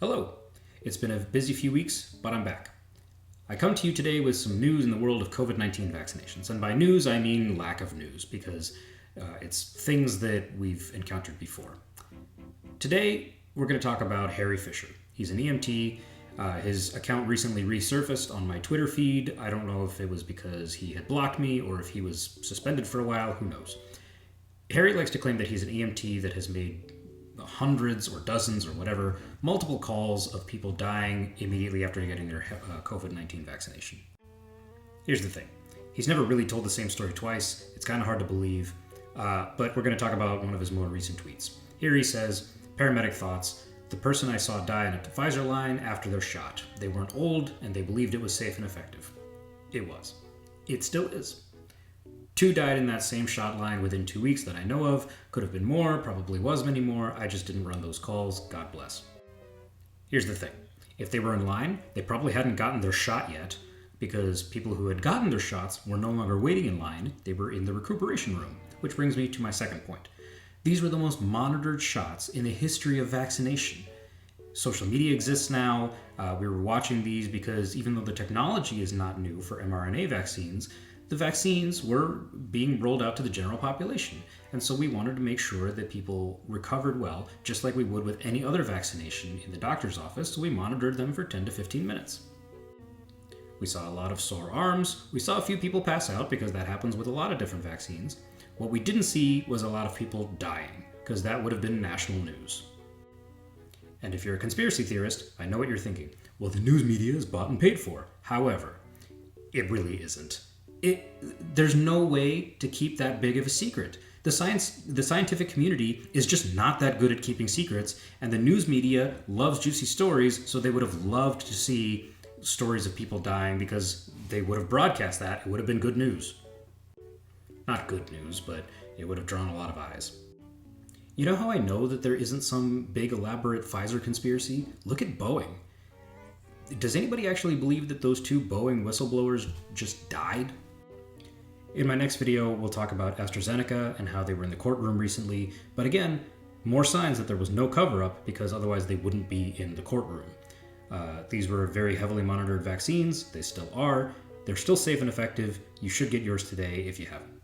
Hello. It's been a busy few weeks, but I'm back. I come to you today with some news in the world of COVID-19 vaccinations. And by news, I mean lack of news, because it's things that we've encountered before. Today, we're going to talk about Harry Fisher. He's an EMT. His account recently resurfaced on my Twitter feed. I don't know if it was because he had blocked me or if he was suspended for a while. Who knows? Harry likes to claim that he's an EMT that has made hundreds or dozens or whatever, multiple calls of people dying immediately after getting their COVID-19 vaccination. Here's the thing. He's never really told the same story twice. It's kind of hard to believe, but we're going to talk about one of his more recent tweets. Here he says, paramedic thoughts, the person I saw die in a Pfizer line after their shot. They weren't old and they believed it was safe and effective. It was. It still is. 2 died in that same shot line within 2 weeks that I know of. Could have been more, probably was many more. I just didn't run those calls. God bless. Here's the thing. If they were in line, they probably hadn't gotten their shot yet, because people who had gotten their shots were no longer waiting in line. They were in the recuperation room, which brings me to my second point. These were the most monitored shots in the history of vaccination. Social media exists now. We were watching these because even though the technology is not new for mRNA vaccines, the vaccines were being rolled out to the general population. And so we wanted to make sure that people recovered well, just like we would with any other vaccination in the doctor's office, so we monitored them for 10 to 15 minutes. We saw a lot of sore arms. We saw a few people pass out because that happens with a lot of different vaccines. What we didn't see was a lot of people dying, because that would have been national news. And if you're a conspiracy theorist, I know what you're thinking. Well, the news media is bought and paid for. However, it really isn't. There's no way to keep that big of a secret. The scientific community is just not that good at keeping secrets, and the news media loves juicy stories, so they would have loved to see stories of people dying because they would have broadcast that. It would have been good news. Not good news, but it would have drawn a lot of eyes. You know how I know that there isn't some big elaborate Pfizer conspiracy? Look at Boeing. Does anybody actually believe that those 2 Boeing whistleblowers just died? In my next video, we'll talk about AstraZeneca and how they were in the courtroom recently, but again, more signs that there was no cover-up because otherwise they wouldn't be in the courtroom. These were very heavily monitored vaccines. They still are. They're still safe and effective. You should get yours today if you haven't.